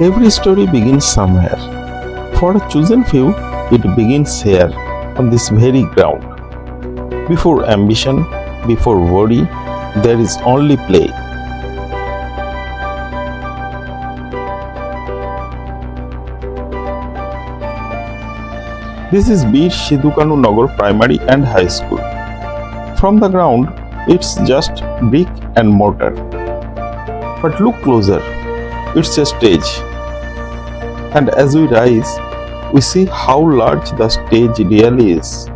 Every story begins somewhere. For a chosen few, it begins here, on this very ground. Before ambition, before worry, there is only play. This is Sidhu Kanu Nagar Primary and High School. From the ground, it's just brick and mortar. But look closer, it's a stage. And as we rise, we see how large the stage really is.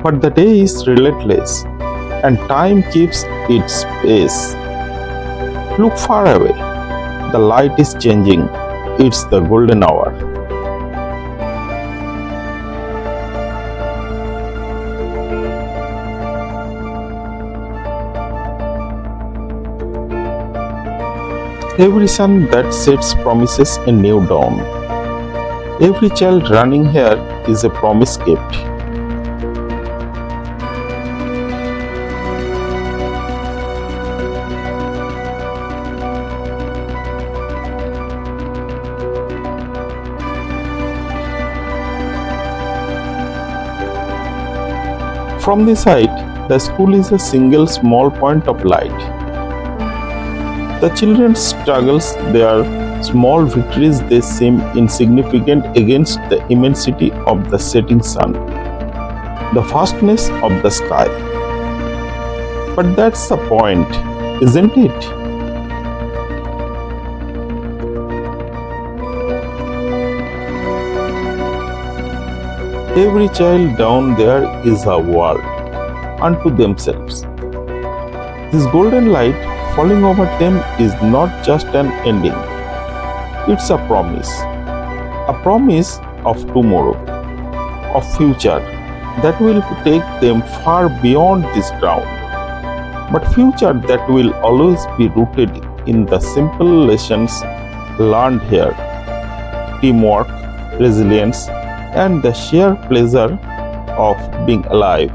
But the day is relentless, and time keeps its pace. Look far away, the light is changing, it's the golden hour. Every sun that sets promises a new dawn. Every child running here is a promise kept. From the side, the school is a single small point of light. The children's struggles, their small victories, they seem insignificant against the immensity of the setting sun, the vastness of the sky. But that's the point, isn't it? Every child down there is a world unto themselves. This golden light falling over them is not just an ending. It's a promise of tomorrow, of future that will take them far beyond this ground, but future that will always be rooted in the simple lessons learned here: teamwork, resilience, and the sheer pleasure of being alive.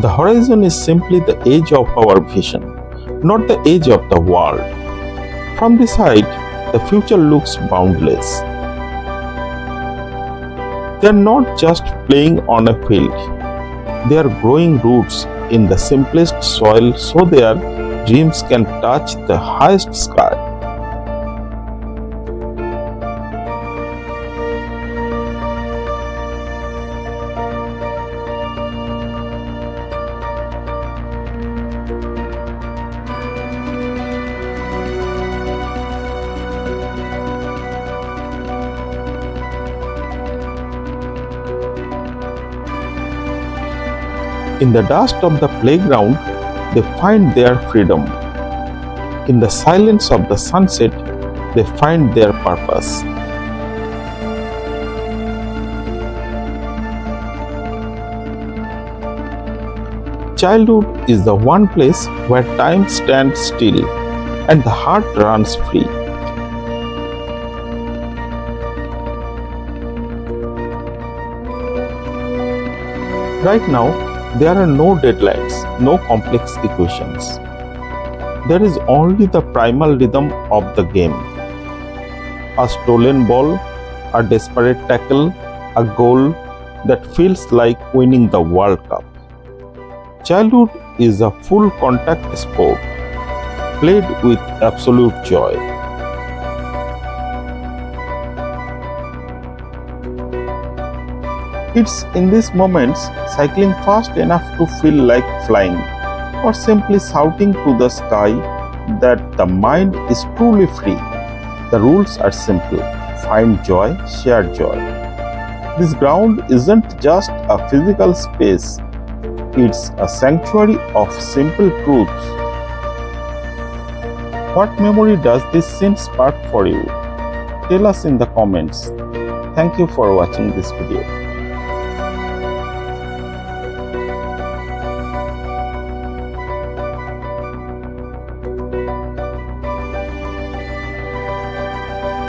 The horizon is simply the edge of our vision, not the edge of the world. From this height, the future looks boundless. They are not just playing on a field. They are growing roots in the simplest soil so their dreams can touch the highest sky. In the dust of the playground, they find their freedom. In the silence of the sunset, they find their purpose. Childhood is the one place where time stands still and the heart runs free. Right now, there are no deadlines, no complex equations. There is only the primal rhythm of the game. A stolen ball, a desperate tackle, a goal that feels like winning the World Cup. Childhood is a full contact sport, played with absolute joy. It's in these moments, cycling fast enough to feel like flying, or simply shouting to the sky, that the mind is truly free. The rules are simple: find joy, share joy. This ground isn't just a physical space, it's a sanctuary of simple truths. What memory does this scene spark for you? Tell us in the comments. Thank you for watching this video.